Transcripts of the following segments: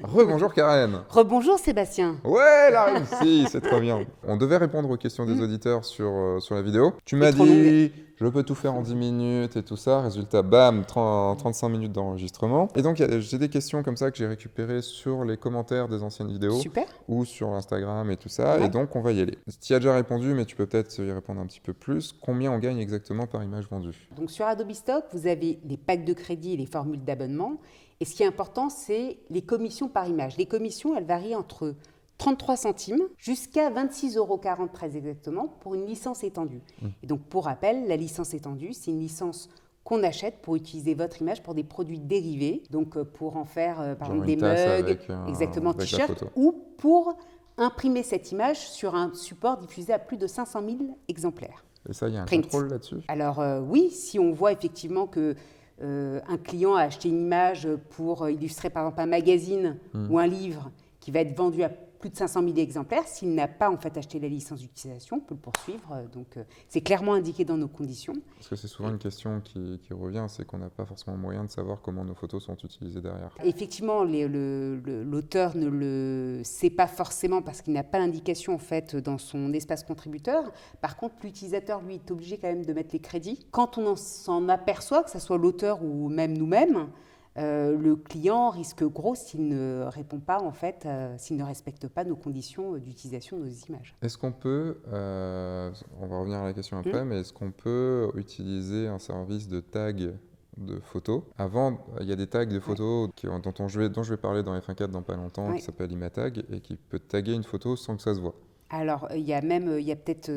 Rebonjour Karen. Rebonjour Sébastien. Ouais, la réussi, c'est trop bien. On devait répondre aux questions des auditeurs sur la vidéo. Tu m'as trop dit, je peux tout faire en 10 minutes et tout ça. Résultat, bam, 35 minutes d'enregistrement. Et donc, j'ai des questions comme ça que j'ai récupérées sur les commentaires des anciennes vidéos. Super. Ou sur Instagram et tout ça. Ouais. Et donc, on va y aller. Tu y as déjà répondu, mais tu peux peut-être y répondre un petit peu plus. Combien on gagne exactement par image vendue? Donc sur Adobe Stock, vous avez les packs de crédit et les formules d'abonnement. Et ce qui est important, c'est les commissions par image. Les commissions, elles varient entre 33 centimes jusqu'à 26,40 € très exactement pour une licence étendue. Et donc pour rappel, la licence étendue, c'est une licence qu'on achète pour utiliser votre image pour des produits dérivés, donc pour en faire par exemple des mugs, exactement t-shirts, ou pour imprimer cette image sur un support diffusé à plus de 500 000 exemplaires. Et ça, il y a un Print. contrôle là-dessus? Alors oui, si on voit effectivement que un client a acheté une image pour illustrer par exemple un magazine ou un livre qui va être vendu à plus de 500 000 exemplaires, s'il n'a pas en fait acheté la licence d'utilisation, on peut le poursuivre. Donc c'est clairement indiqué dans nos conditions. Parce que c'est souvent une question qui revient, c'est qu'on n'a pas forcément moyen de savoir comment nos photos sont utilisées derrière. Effectivement, l'auteur ne le sait pas forcément parce qu'il n'a pas l'indication en fait dans son espace contributeur. Par contre, l'utilisateur, lui, est obligé quand même de mettre les crédits. Quand on s'en aperçoit, que ce soit l'auteur ou même nous-mêmes, le client risque gros s'il ne répond pas, en fait, s'il ne respecte pas nos conditions d'utilisation de nos images. Est-ce qu'on peut, on va revenir à la question après, mais est-ce qu'on peut utiliser un service de tag de photos? Avant, il y a des tags de photos dont je vais parler dans F1.4 dans pas longtemps, qui s'appelle Imatag, et qui peut taguer une photo sans que ça se voit. Alors, il y a peut-être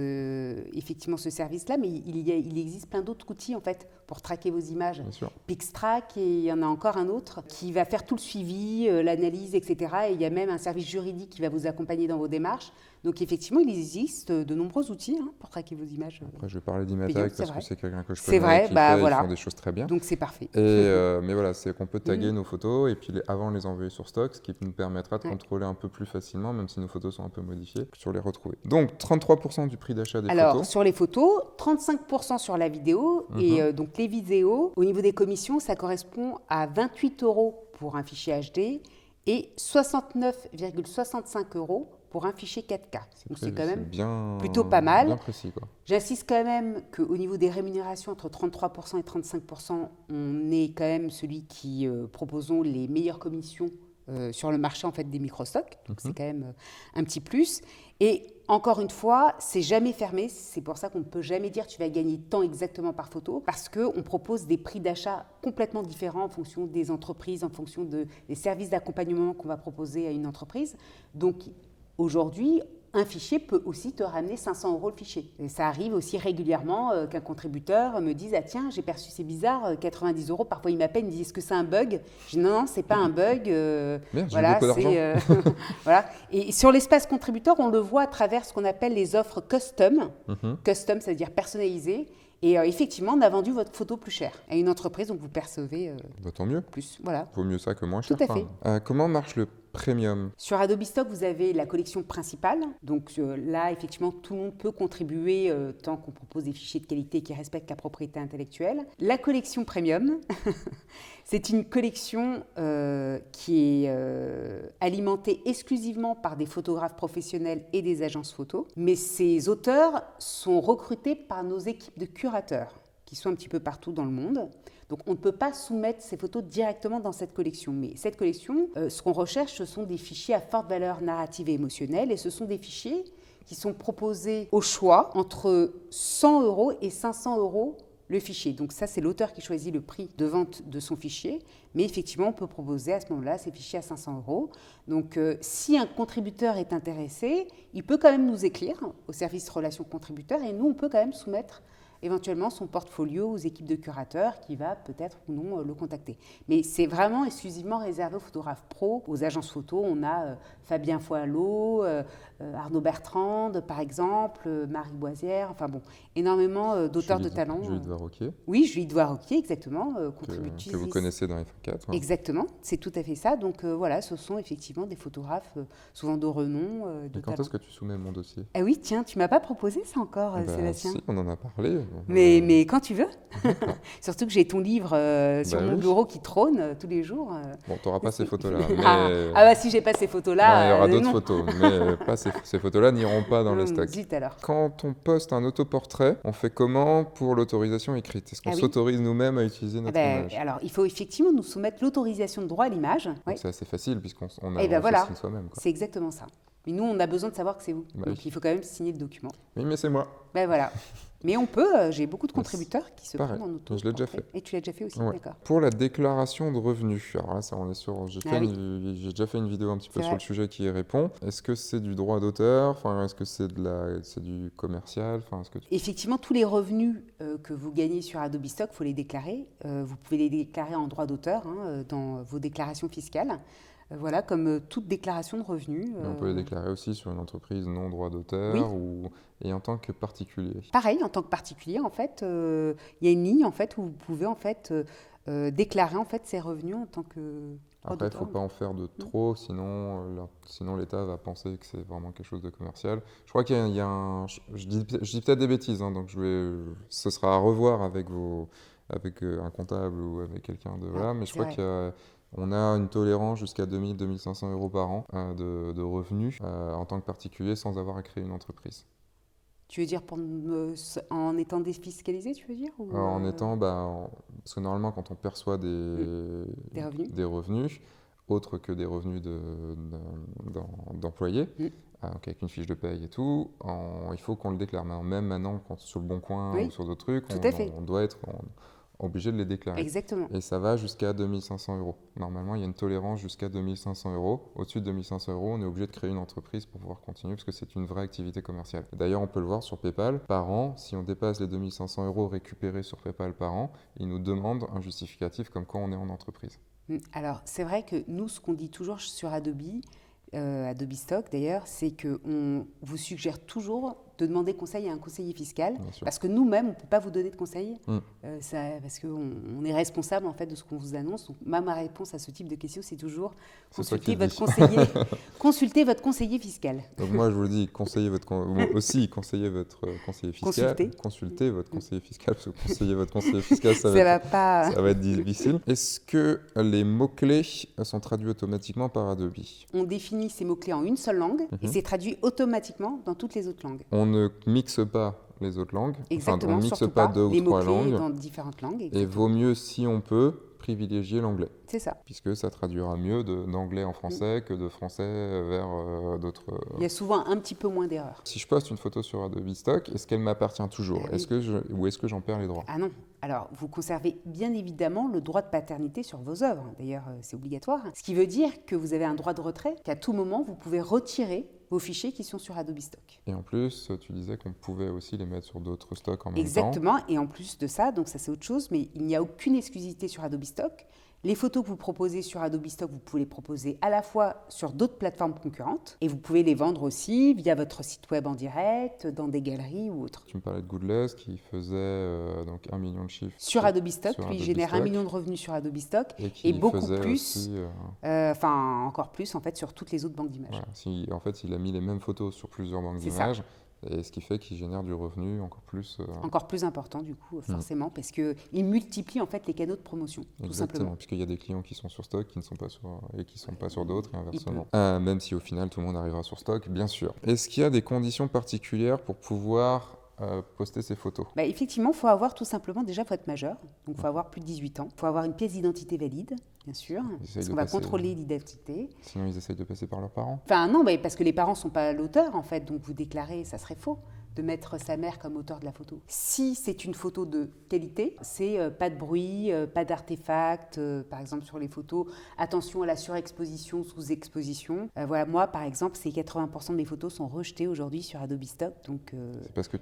effectivement ce service-là, mais il existe plein d'autres outils en fait pour traquer vos images. Bien sûr. Pixtrack, et il y en a encore un autre qui va faire tout le suivi, l'analyse, etc. Et il y a même un service juridique qui va vous accompagner dans vos démarches. Donc effectivement, il existe de nombreux outils pour traquer vos images. Après, je vais parler d'Imatag parce que c'est quelqu'un que je connais. C'est vrai, ils font des choses très bien. Donc c'est parfait. Mais voilà, c'est qu'on peut taguer nos photos et puis avant les envoyer sur stock, ce qui nous permettra de contrôler un peu plus facilement, même si nos photos sont un peu modifiées, sur les retrouver. Donc 33% du prix d'achat des photos. Alors sur les photos, 35% sur la vidéo, et donc les vidéos, au niveau des commissions, ça correspond à 28 € pour un fichier HD et 69,65 € pour un fichier 4K. Donc c'est quand même plutôt pas mal. Bien précis, quoi. J'insiste quand même qu'au niveau des rémunérations, entre 33% et 35%, on est quand même celui qui proposons les meilleures commissions sur le marché en fait des microstocks. Donc c'est quand même un petit plus. Et encore une fois, c'est jamais fermé. C'est pour ça qu'on ne peut jamais dire tu vas gagner tant exactement par photo, parce qu'on propose des prix d'achat complètement différents en fonction des entreprises, en fonction des services d'accompagnement qu'on va proposer à une entreprise. Donc aujourd'hui, un fichier peut aussi te ramener 500 € le fichier. Et ça arrive aussi régulièrement qu'un contributeur me dise « Ah tiens, j'ai perçu, c'est bizarre, 90 €. » Parfois, il m'appelle, il me dit « Est-ce que c'est un bug ?» Je dis « Non, non, c'est pas un bug. Merde, voilà, j'ai beaucoup d'argent. » Voilà. Et sur l'espace contributeur, on le voit à travers ce qu'on appelle les offres custom. Custom, ça veut dire personnalisé. Et effectivement, on a vendu votre photo plus cher à une entreprise, donc vous percevez tant mieux. Plus. Voilà. Vaut mieux ça que moins cher. Tout à fait. Comment marche le Premium? Sur Adobe Stock, vous avez la collection principale. Donc là, effectivement, tout le monde peut contribuer tant qu'on propose des fichiers de qualité qui respectent la propriété intellectuelle. La collection Premium, c'est une collection qui est alimentée exclusivement par des photographes professionnels et des agences photo. Mais ces auteurs sont recrutés par nos équipes de curateurs qui sont un petit peu partout dans le monde. Donc on ne peut pas soumettre ces photos directement dans cette collection. Mais cette collection, ce qu'on recherche, ce sont des fichiers à forte valeur narrative et émotionnelle. Et ce sont des fichiers qui sont proposés au choix entre 100 € et 500 € le fichier. Donc ça, c'est l'auteur qui choisit le prix de vente de son fichier. Mais effectivement, on peut proposer à ce moment-là ces fichiers à 500 €. Donc si un contributeur est intéressé, il peut quand même nous écrire au service relations contributeurs et nous, on peut quand même soumettre éventuellement son portfolio aux équipes de curateurs qui va peut-être ou non le contacter. Mais c'est vraiment exclusivement réservé aux photographes pros, aux agences photo. On a Fabien Foalot, Arnaud Bertrand, par exemple, Marie Boisière, enfin bon, énormément d'auteurs de talent. Julie Dvaroquier. Oui, Julie Dvaroquier, exactement, contributrice. Que vous connaissez dans F4. Exactement, c'est tout à fait ça. Donc voilà, ce sont effectivement des photographes souvent de renom. Et quand est-ce que tu soumets mon dossier? Ah oui, tiens, tu m'as pas proposé ça encore, Sébastien? Si, on en a parlé. bon, Mais quand tu veux. Surtout que j'ai ton livre sur bah mon oui. bureau qui trône tous les jours. Bon, tu n'auras pas ces photos-là, Ah, mais ah bah si j'ai pas ces non, photos-là, il y aura d'autres non. photos, mais pas ces photos-là n'iront pas dans le stock. Zut alors. Quand on poste un autoportrait, on fait comment pour l'autorisation écrite? Est-ce qu'on Ah oui. s'autorise nous-mêmes à utiliser Ah notre ben, image? alors, il faut effectivement nous soumettre l'autorisation de droit à l'image. Donc Oui. c'est assez facile puisqu'on Et ben on voilà, signe soi-même, quoi. c'est exactement ça. Mais nous, on a besoin de savoir que c'est vous. Bah Donc oui. il faut quand même signer le document. Oui, mais c'est moi. Ben voilà. Mais on peut, j'ai beaucoup de contributeurs qui se pareil, prennent en auto. je l'ai déjà fait. Et tu l'as déjà fait aussi, Ouais. d'accord. Pour la déclaration de revenus, alors là, ça, on est sur. J'ai Ah oui. j'ai déjà fait une vidéo un petit peu C'est sur vrai. le sujet qui y répond. Est-ce que c'est du droit d'auteur? Enfin, est-ce que c'est c'est du commercial? Enfin, est-ce que Effectivement, tous les revenus que vous gagnez sur Adobe Stock, il faut les déclarer. Vous pouvez les déclarer en droit d'auteur dans vos déclarations fiscales. Voilà, comme toute déclaration de revenus. Mais on peut les déclarer aussi sur une entreprise non droit d'auteur Oui. et en tant que particulier. Pareil, en tant que particulier, en fait, il y a une ligne en fait où vous pouvez en fait déclarer en fait ces revenus en tant que droit Après, il ne d'auteur. faut pas en faire de trop, sinon l'État va penser que c'est vraiment quelque chose de commercial. Je crois qu'il y a un... Je dis peut-être des bêtises, hein, donc ce sera à revoir avec un comptable ou avec quelqu'un de... Voilà, mais je c'est crois vrai. qu'on a une tolérance jusqu'à 2000-2500 € par an de revenus en tant que particulier sans avoir à créer une entreprise. Tu veux dire en étant défiscalisé, tu veux dire ou, En étant, parce que normalement, quand on perçoit des revenus. des revenus, autres que des revenus d'employés, donc avec une fiche de paye et tout, il faut qu'on le déclare. Même maintenant, sur le Bon Coin Oui, ou sur d'autres trucs, tout à fait. on doit être obligé de les déclarer. Exactement. Et ça va jusqu'à 2500 €. Normalement, il y a une tolérance jusqu'à 2500 €. Au-dessus de 2500 €, on est obligé de créer une entreprise pour pouvoir continuer parce que c'est une vraie activité commerciale. D'ailleurs, on peut le voir sur PayPal. Par an, si on dépasse les 2500 € récupérés sur PayPal par an, ils nous demandent un justificatif comme quoi on est en entreprise. Alors, c'est vrai que nous, ce qu'on dit toujours sur Adobe, Adobe Stock d'ailleurs, c'est qu'on vous suggère toujours de demander conseil à un conseiller fiscal, Bien sûr. parce que nous-mêmes, on ne peut pas vous donner de conseils, Mm. parce qu'on est responsable en fait de ce qu'on vous annonce. Donc, ma réponse à ce type de questions, c'est toujours C'est toi qui consultez votre conseiller fiscal. Donc moi, je vous le dis, conseillez votre conseiller fiscal. Consultez votre conseiller fiscal, parce que conseiller votre conseiller fiscal, ça va être difficile. Est-ce que les mots-clés sont traduits automatiquement par Adobe? On définit ces mots-clés en une seule langue et c'est traduit automatiquement dans toutes les autres langues. On ne mixe pas les autres langues. Exactement, on ne mixe surtout pas deux les ou trois mots-clés langues. dans différentes langues. Et Exactement. vaut mieux, si on peut, privilégier l'anglais. C'est ça. Puisque ça traduira mieux d'anglais en français que de français vers d'autres... Il y a souvent un petit peu moins d'erreurs. Si je poste une photo sur Adobe Stock, est-ce qu'elle m'appartient toujours? Ah oui. Ou est-ce que j'en perds les droits? Ah non. Alors, vous conservez bien évidemment le droit de paternité sur vos œuvres. D'ailleurs, c'est obligatoire. Ce qui veut dire que vous avez un droit de retrait, qu'à tout moment, vous pouvez retirer vos fichiers qui sont sur Adobe Stock. Et en plus, tu disais qu'on pouvait aussi les mettre sur d'autres stocks en même temps. Exactement. Et en plus de ça, donc ça c'est autre chose, mais il n'y a aucune exclusivité sur Adobe Stock. Les photos que vous proposez sur Adobe Stock, vous pouvez les proposer à la fois sur d'autres plateformes concurrentes et vous pouvez les vendre aussi via votre site web en direct, dans des galeries ou autres. Tu me parlais de Goodless qui faisait donc 1 million de chiffres. Sur Adobe Stock, sur lui, il Adobe génère Stock. 1 million de revenus sur Adobe Stock Et beaucoup faisait plus, aussi, enfin encore plus en fait sur toutes les autres banques d'images. voilà, en fait, il a mis les mêmes photos sur plusieurs banques C'est d'images. Et ce qui fait qu'il génère du revenu encore plus... Encore plus important du coup, forcément, parce qu'il multiplie en fait les canaux de promotion, tout simplement. Exactement, puisqu'il y a des clients qui sont sur stock, qui ne sont pas sur d'autres, et inversement. Même si au final tout le monde arrivera sur stock, bien sûr. Est-ce qu'il y a des conditions particulières pour pouvoir poster ces photos? Effectivement, il faut avoir tout simplement déjà faut être majeur, donc il faut avoir plus de 18 ans, il faut avoir une pièce d'identité valide, bien sûr, parce qu'on va contrôler l'identité. Sinon ils essayent de passer par leurs parents? Enfin non, parce que les parents ne sont pas l'auteur en fait, donc vous déclarez, ça serait faux de mettre sa mère comme auteur de la photo. Si c'est une photo de qualité, c'est pas de bruit, pas d'artefacts, par exemple sur les photos, attention à la surexposition, sous-exposition. Voilà, moi par exemple, 80% de mes photos sont rejetées aujourd'hui sur Adobe Stock, donc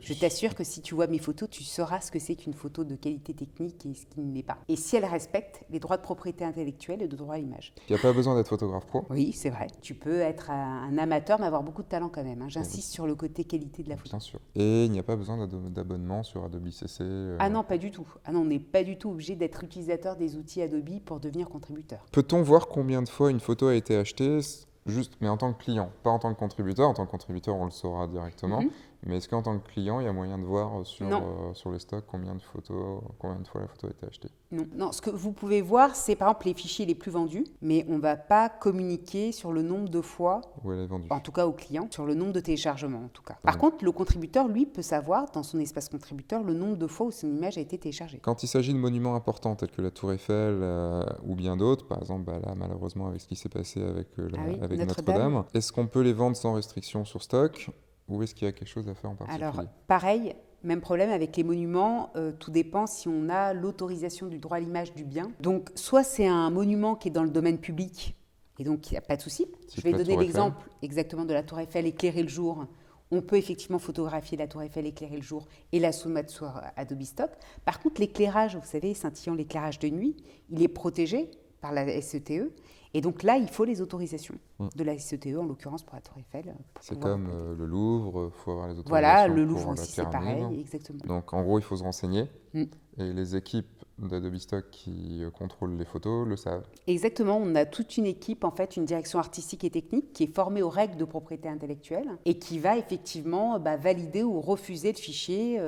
je t'assure que si tu vois mes photos, tu sauras ce que c'est qu'une photo de qualité technique et ce qui ne l'est pas. Et si elle respecte les droits de propriété intellectuelle et de droit à l'image. Il n'y a pas besoin d'être photographe pro? Oui, c'est vrai. Tu peux être un amateur, mais avoir beaucoup de talent quand même. J'insiste sur le côté qualité de la photo. Bien sûr. Et il n'y a pas besoin d'abonnement sur Adobe CC? Ah non, pas du tout. Ah non, on n'est pas du tout obligé d'être utilisateur des outils Adobe pour devenir contributeur. Peut-on voir combien de fois une photo a été achetée, juste, mais en tant que client, pas en tant que contributeur? En tant que contributeur, on le saura directement. Mais est-ce qu'en tant que client, il y a moyen de voir Non. sur les stocks combien de fois la photo a été achetée? Non, non, ce que vous pouvez voir, c'est par exemple les fichiers les plus vendus, mais on ne va pas communiquer sur le nombre de fois, Où elle est vendue? en tout cas aux clients, sur le nombre de téléchargements en tout cas. Par contre, le contributeur, lui, peut savoir dans son espace contributeur le nombre de fois où son image a été téléchargée. Quand il s'agit de monuments importants tels que la Tour Eiffel ou bien d'autres, par exemple là malheureusement avec ce qui s'est passé avec, avec Notre-Dame, est-ce qu'on peut les vendre sans restriction sur stock ou est-ce qu'il y a quelque chose à faire en particulier? Alors pareil, même problème avec les monuments, tout dépend si on a l'autorisation du droit à l'image du bien. Donc soit c'est un monument qui est dans le domaine public et donc il n'y a pas de souci. Je vais donner l'exemple exactement de la Tour Eiffel éclairée le jour. On peut effectivement photographier la Tour Eiffel éclairée le jour et la soumettre sur Adobe Stock. Par contre, l'éclairage, vous savez, scintillant l'éclairage de nuit, il est protégé par la SETE. Et donc là, il faut les autorisations de la SETE, en l'occurrence pour la Tour Eiffel. C'est comme le Louvre, il faut avoir les autorisations. Voilà, le Louvre aussi, c'est pareil, exactement. Donc en gros, il faut se renseigner. Et les équipes d'Adobe Stock qui contrôlent les photos le savent. Exactement, on a toute une équipe, en fait, une direction artistique et technique qui est formée aux règles de propriété intellectuelle et qui va effectivement valider ou refuser le fichier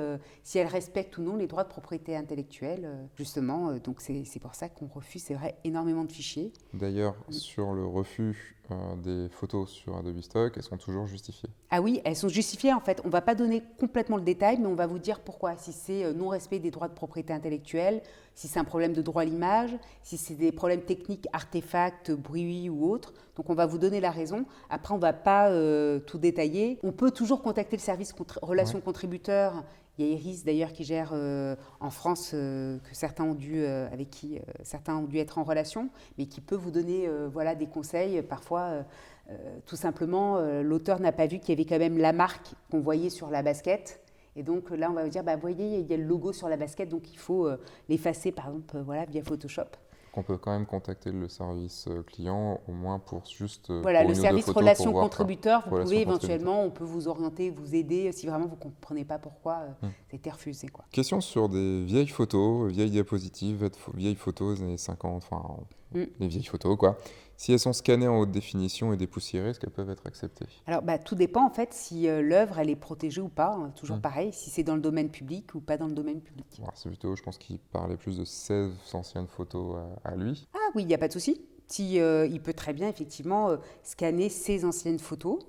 si elle respecte ou non les droits de propriété intellectuelle, justement. Donc c'est pour ça qu'on refuse, c'est vrai, énormément de fichiers. D'ailleurs, sur le refus des photos sur Adobe Stock, elles sont toujours justifiées. Ah oui, elles sont justifiées en fait. On ne va pas donner complètement le détail, mais on va vous dire pourquoi. Si c'est non-respect des droits de propriété intellectuelle, si c'est un problème de droit à l'image, si c'est des problèmes techniques, artefacts, bruit ou autres. Donc on va vous donner la raison. Après, on ne va pas tout détailler. On peut toujours contacter le service relations contributeurs. Il y a Iris d'ailleurs qui gère en France, que certains ont dû, avec qui certains ont dû être en relation, mais qui peut vous donner des conseils. Parfois, tout simplement, l'auteur n'a pas vu qu'il y avait quand même la marque qu'on voyait sur la basket. Et donc là, on va vous dire, voyez, il y a le logo sur la basket, donc il faut l'effacer, par exemple, via Photoshop. On peut quand même contacter le service client, au moins pour juste... Voilà, pour le service relations contributeurs, vous pouvez éventuellement, on peut vous orienter, vous aider, si vraiment vous ne comprenez pas pourquoi ça a été refusé. Question sur des vieilles photos, vieilles diapositives, vieilles photos des années 50, les vieilles photos, quoi. Si elles sont scannées en haute définition et dépoussiérées, est-ce qu'elles peuvent être acceptées? Alors, tout dépend en fait si l'œuvre elle est protégée ou pas, toujours pareil, si c'est dans le domaine public ou pas dans le domaine public. C'est plutôt, je pense qu'il parlait plus de 16 anciennes photos à lui. Ah oui, il n'y a pas de souci. Il peut très bien effectivement scanner ces anciennes photos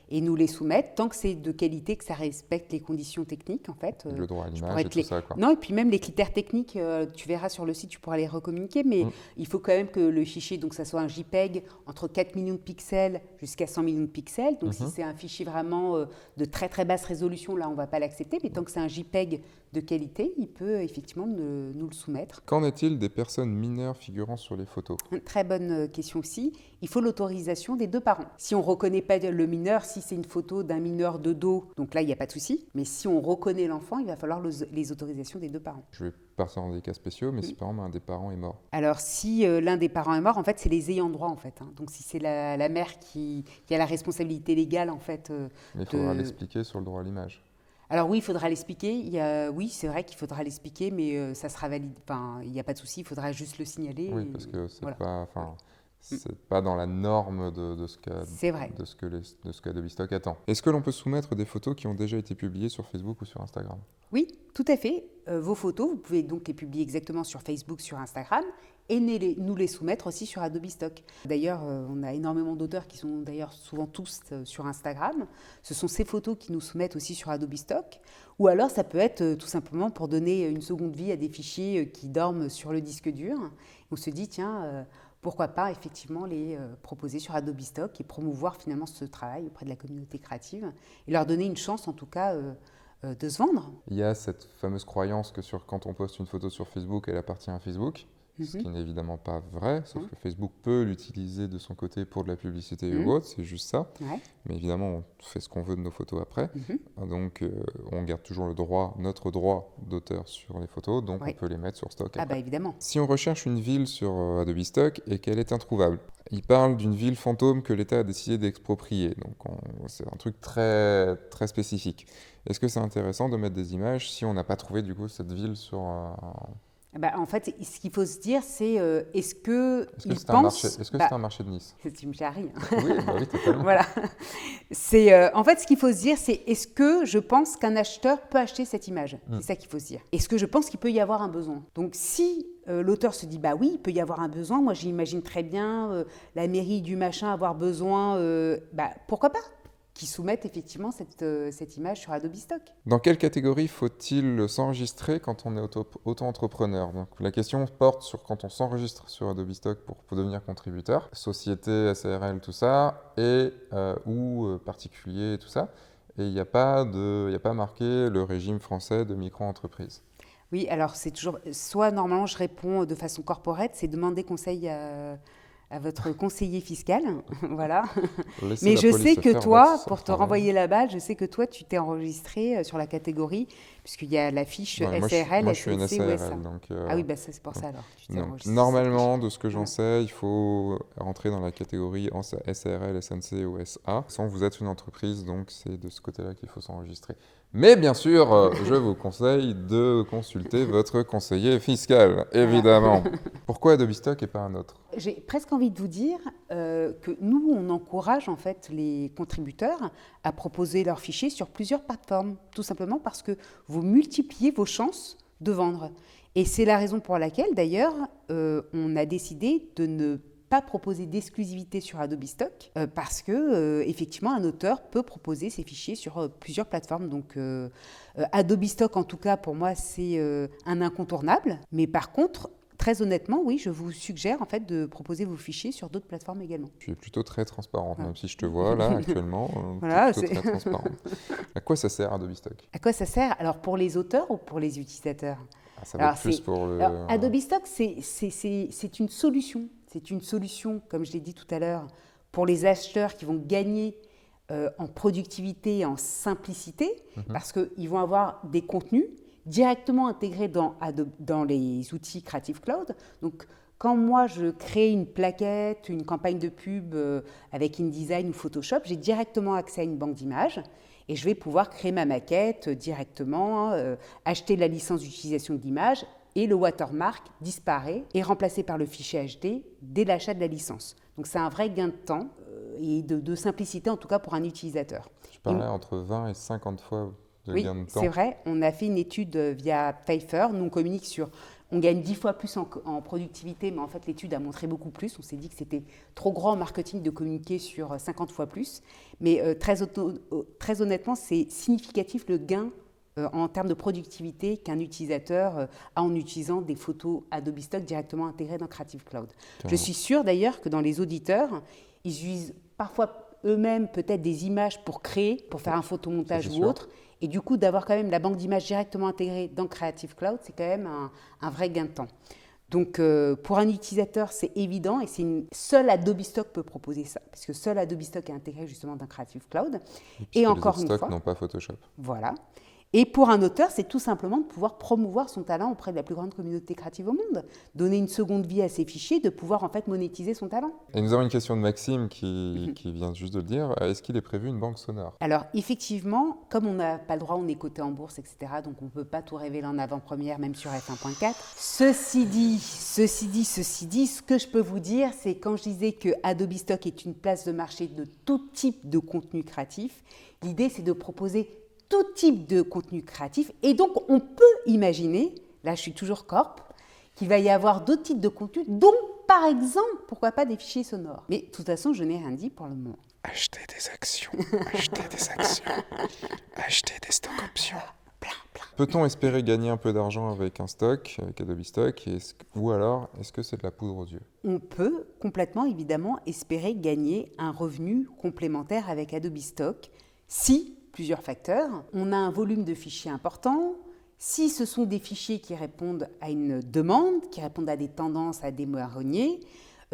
et nous les soumettre, tant que c'est de qualité, que ça respecte les conditions techniques en fait. Le droit à l'image et tout ça, quoi. Non, et puis même les critères techniques, tu verras sur le site, tu pourras les recommuniquer, mais il faut quand même que le fichier, donc ça soit un JPEG entre 4 millions de pixels jusqu'à 100 millions de pixels. Donc si c'est un fichier vraiment de très très basse résolution, là on ne va pas l'accepter, mais tant que c'est un JPEG de qualité, il peut effectivement nous le soumettre. Qu'en est-il des personnes mineures figurant sur les photos? Très bonne question aussi. Il faut l'autorisation des deux parents. Si on ne reconnaît pas le mineur, si c'est une photo d'un mineur de dos, donc là, il n'y a pas de souci. Mais si on reconnaît l'enfant, il va falloir les autorisations des deux parents. Je vais partir dans des cas spéciaux, mais si par exemple un des parents est mort. Alors, si l'un des parents est mort, en fait, c'est les ayants droit, en fait. Donc, si c'est la mère qui a la responsabilité légale, en fait. Mais il faudra l'expliquer sur le droit à l'image. Alors oui, il faudra l'expliquer. Oui, c'est vrai qu'il faudra l'expliquer, mais ça sera valide. Enfin, il n'y a pas de souci, il faudra juste le signaler. Oui, parce que c'est c'est pas dans la norme de ce qu'Adobe Stock attend. Est-ce que l'on peut soumettre des photos qui ont déjà été publiées sur Facebook ou sur Instagram? Oui, tout à fait. Vos photos, vous pouvez donc les publier exactement sur Facebook, sur Instagram, et nous les soumettre aussi sur Adobe Stock. D'ailleurs, on a énormément d'auteurs qui sont d'ailleurs souvent tous sur Instagram. Ce sont ces photos qui nous soumettent aussi sur Adobe Stock. Ou alors, ça peut être tout simplement pour donner une seconde vie à des fichiers qui dorment sur le disque dur. On se dit, tiens, pourquoi pas effectivement les proposer sur Adobe Stock et promouvoir finalement ce travail auprès de la communauté créative et leur donner une chance en tout cas de se vendre. Il y a cette fameuse croyance que quand on poste une photo sur Facebook, elle appartient à Facebook. Ce qui n'est évidemment pas vrai, sauf que Facebook peut l'utiliser de son côté pour de la publicité ou autre, c'est juste ça. Ouais. Mais évidemment, on fait ce qu'on veut de nos photos après. Donc, on garde toujours notre droit d'auteur sur les photos, donc on peut les mettre sur Stock après. Évidemment. Si on recherche une ville sur Adobe Stock et qu'elle est introuvable, il parle d'une ville fantôme que l'État a décidé d'exproprier. Donc, c'est un truc très, très spécifique. Est-ce que c'est intéressant de mettre des images si on n'a pas trouvé du coup cette ville sur... En fait, ce qu'il faut se dire, c'est est-ce que Est-ce que ils c'est un pensent... marché, est-ce que c'est un marché de Nice? Tu me charries. Oui, bah oui, totalement. Voilà. En fait, ce qu'il faut se dire, c'est est-ce que je pense qu'un acheteur peut acheter cette image? C'est ça qu'il faut se dire. Est-ce que je pense qu'il peut y avoir un besoin? Donc, si l'auteur se dit, bah oui, il peut y avoir un besoin, moi j'imagine très bien la mairie du machin avoir besoin, pourquoi pas? Qui soumettent effectivement cette image sur Adobe Stock. Dans quelle catégorie faut-il s'enregistrer quand on est auto-entrepreneur? Donc, la question porte sur quand on s'enregistre sur Adobe Stock pour devenir contributeur, société, SARL, tout ça, et ou particulier, tout ça. Et il n'y a pas marqué le régime français de micro-entreprise. Oui, alors c'est toujours... Soit normalement je réponds de façon corporate, c'est demander conseil à votre conseiller fiscal, voilà. Mais je sais que toi, pour te renvoyer la balle, je sais que toi, tu t'es enregistré sur la catégorie, puisqu'il y a la fiche SARL, moi, je suis une SNC ou SA. SARL, donc, Ah oui, ça c'est pour ça alors. Tu t'es enregistré normalement, de ce que j'en sais, il faut rentrer dans la catégorie SARL, SNC ou SA. Sans vous êtes une entreprise, donc c'est de ce côté-là qu'il faut s'enregistrer. Mais bien sûr, je vous conseille de consulter votre conseiller fiscal, évidemment. Pourquoi Adobe Stock et pas un autre? J'ai presque envie de vous dire que nous, on encourage en fait les contributeurs à proposer leurs fichiers sur plusieurs plateformes, tout simplement parce que vous multipliez vos chances de vendre. Et c'est la raison pour laquelle, d'ailleurs, on a décidé de ne pas proposer d'exclusivité sur Adobe Stock parce que effectivement un auteur peut proposer ses fichiers sur plusieurs plateformes. Donc Adobe Stock, en tout cas pour moi, c'est un incontournable. Mais par contre, très honnêtement, oui, je vous suggère en fait de proposer vos fichiers sur d'autres plateformes également. Tu es plutôt très transparente, même si je te vois là actuellement, voilà, plutôt très transparente. À quoi ça sert Adobe Stock? À quoi ça sert? Alors pour les auteurs ou pour les utilisateurs? Ça va être plus pour le... Alors, Adobe Stock, c'est une solution. C'est une solution, comme je l'ai dit tout à l'heure, pour les acheteurs qui vont gagner en productivité et en simplicité, parce qu'ils vont avoir des contenus directement intégrés dans les outils Creative Cloud. Donc, quand moi, je crée une plaquette, une campagne de pub avec InDesign ou Photoshop, j'ai directement accès à une banque d'images et je vais pouvoir créer ma maquette directement, acheter la licence d'utilisation de l'image et le watermark disparaît et est remplacé par le fichier HD dès l'achat de la licence. Donc, c'est un vrai gain de temps et de simplicité, en tout cas pour un utilisateur. Tu parlais entre 20 et 50 fois de gain de temps. Oui, c'est vrai. On a fait une étude via Pfeiffer. Nous, on communique sur... On gagne 10 fois plus en productivité, mais en fait, l'étude a montré beaucoup plus. On s'est dit que c'était trop grand en marketing de communiquer sur 50 fois plus. Mais très honnêtement, c'est significatif le gain en termes de productivité qu'un utilisateur a en utilisant des photos Adobe Stock directement intégrées dans Creative Cloud. Je suis sûre d'ailleurs que dans les auditeurs, ils utilisent parfois eux-mêmes peut-être des images pour créer, pour faire un photomontage ou autre. Et du coup, d'avoir quand même la banque d'images directement intégrée dans Creative Cloud, c'est quand même un vrai gain de temps. Donc, pour un utilisateur, c'est évident et seul Adobe Stock peut proposer ça, parce que seul Adobe Stock est intégré justement dans Creative Cloud. Et encore une fois, les autres stocks n'ont pas Photoshop. Voilà. Et pour un auteur, c'est tout simplement de pouvoir promouvoir son talent auprès de la plus grande communauté créative au monde, donner une seconde vie à ses fichiers, de pouvoir en fait monétiser son talent. Et nous avons une question de Maxime qui vient juste de le dire. Est-ce qu'il est prévu une banque sonore? Alors effectivement, comme on n'a pas le droit, on est coté en bourse, etc., donc on ne peut pas tout révéler en avant-première, même sur F1.4. Ceci dit, ce que je peux vous dire, c'est quand je disais que Adobe Stock est une place de marché de tout type de contenu créatif, l'idée c'est de proposer tout type de contenu créatif. Et donc, on peut imaginer, là je suis toujours corp, qu'il va y avoir d'autres types de contenus, dont par exemple, pourquoi pas des fichiers sonores. Mais de toute façon, je n'ai rien dit pour le moment. Acheter des actions, acheter des stocks options. Peut-on espérer gagner un peu d'argent avec un stock, avec Adobe Stock, ou alors est-ce que c'est de la poudre aux yeux? On peut complètement, évidemment, espérer gagner un revenu complémentaire avec Adobe Stock si plusieurs facteurs. On a un volume de fichiers important. Si ce sont des fichiers qui répondent à une demande, qui répondent à des tendances, à des marronniers,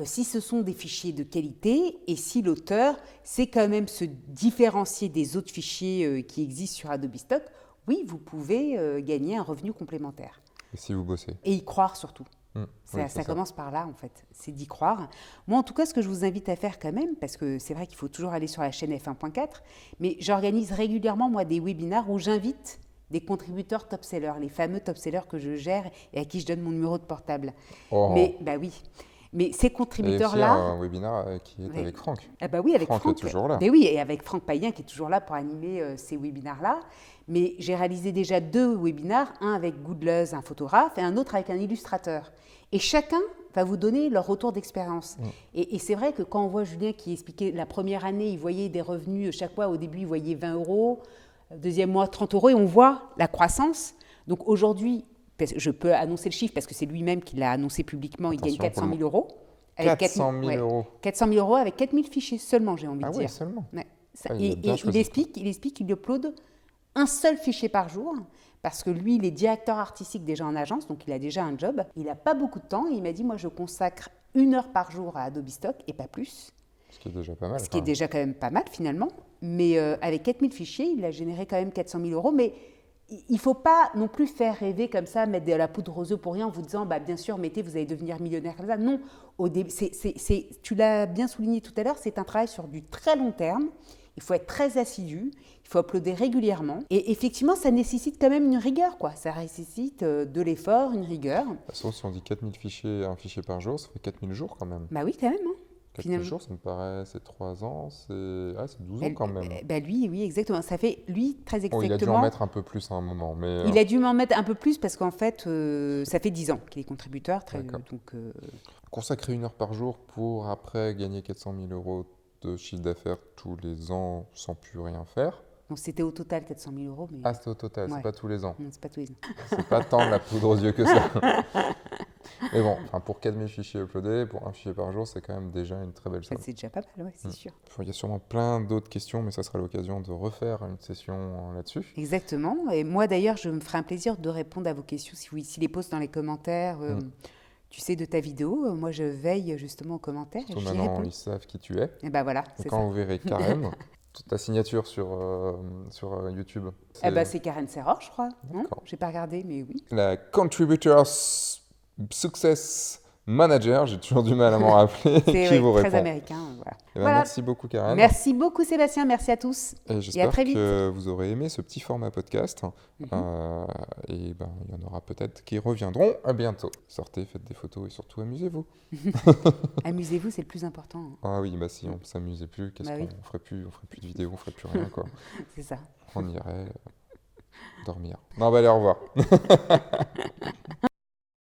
si ce sont des fichiers de qualité et si l'auteur sait quand même se différencier des autres fichiers qui existent sur Adobe Stock, oui, vous pouvez gagner un revenu complémentaire. Et si vous bossez. Et y croire surtout. Ça commence par là, en fait. C'est d'y croire. Moi, en tout cas, ce que je vous invite à faire quand même, parce que c'est vrai qu'il faut toujours aller sur la chaîne F1.4, mais j'organise régulièrement, moi, des webinaires où j'invite des contributeurs top-sellers, les fameux top-sellers que je gère et à qui je donne mon numéro de portable. Oh. Mais, oui. Mais ces Et aussi contributeurs-là... un webinaire qui est avec Franck. Ah bah oui, avec Franck est toujours là. Mais oui, et avec Franck Payen qui est toujours là pour animer ces webinaires-là. Mais j'ai réalisé déjà 2 webinaires, un avec Goodluz, un photographe, et un autre avec un illustrateur. Et chacun va vous donner leur retour d'expérience. Et c'est vrai que quand on voit Julien qui expliquait la première année, il voyait des revenus chaque mois. Au début, il voyait 20 €, deuxième mois 30 €, et on voit la croissance. Donc aujourd'hui, je peux annoncer le chiffre parce que c'est lui-même qui l'a annoncé publiquement, il gagne 400 000 €. 400 000 €. 400 000 € avec 4000 fichiers seulement, j'ai envie de dire. Ah oui, seulement. Ouais. Il explique qu'il upload un seul fichier par jour, parce que lui, il est directeur artistique déjà en agence, donc il a déjà un job. Il n'a pas beaucoup de temps, et il m'a dit, moi, je consacre 1 heure par jour à Adobe Stock, et pas plus. Ce qui est déjà pas mal. Ce qui est déjà quand même pas mal, finalement. Mais avec 4000 fichiers, il a généré quand même 400 000 €. Mais il ne faut pas non plus faire rêver comme ça, mettre de la poudre aux œufs pour rien en vous disant, bah, bien sûr, mettez, vous allez devenir millionnaire comme ça. Non, tu l'as bien souligné tout à l'heure, c'est un travail sur du très long terme. Il faut être très assidu, il faut uploader régulièrement. Et effectivement, ça nécessite quand même une rigueur, quoi. Ça nécessite de l'effort, une rigueur. Sauf si on dit 4000 fichiers, un fichier par jour, ça fait 4000 jours quand même. Bah oui, quand même. 4000 jours, ça me paraît, c'est 3 ans, c'est 12 ans quand même. Bah lui, oui, exactement. Ça fait, lui, très exactement... il a dû en mettre un peu plus à un moment. Mais, Il a dû m'en mettre un peu plus parce qu'en fait, ça fait 10 ans qu'il est contributeur. Donc, consacrer 1 heure par jour pour après gagner 400 000 € de chiffre d'affaires tous les ans sans plus rien faire. Donc c'était au total 400 000 €. Mais... Ah, c'était au total, c'est pas tous les ans. Non, c'est pas tous les ans. C'est pas tant de la poudre aux yeux que ça. Mais bon, pour 4000 fichiers uploadés, pour un fichier par jour, c'est quand même déjà une très belle somme. C'est déjà pas mal, c'est sûr. Il y a sûrement plein d'autres questions, mais ça sera l'occasion de refaire une session là-dessus. Exactement. Et moi, d'ailleurs, je me ferai un plaisir de répondre à vos questions si vous les posez dans les commentaires. Tu sais, de ta vidéo, moi je veille justement aux commentaires. Surtout maintenant, ils savent qui tu es. Et ben voilà, c'est ça. Quand vous verrez Karen, ta signature sur YouTube. C'est Karen Serror, je crois. J'ai pas regardé, mais oui. La Contributor Success Manager, j'ai toujours du mal à m'en rappeler. C'est très américain. Voilà. Merci beaucoup, Karen. Merci beaucoup, Sébastien. Merci à tous. Et j'espère que vous aurez aimé ce petit format podcast. Et il y en aura peut-être qui reviendront à bientôt. Sortez, faites des photos et surtout amusez-vous. Amusez-vous, c'est le plus important. Ah oui, si on ne s'amusait plus, qu'est-ce qu'on ferait plus? On ferait plus de vidéos, on ferait plus rien, quoi. C'est ça. On irait dormir. Non, allez, au revoir.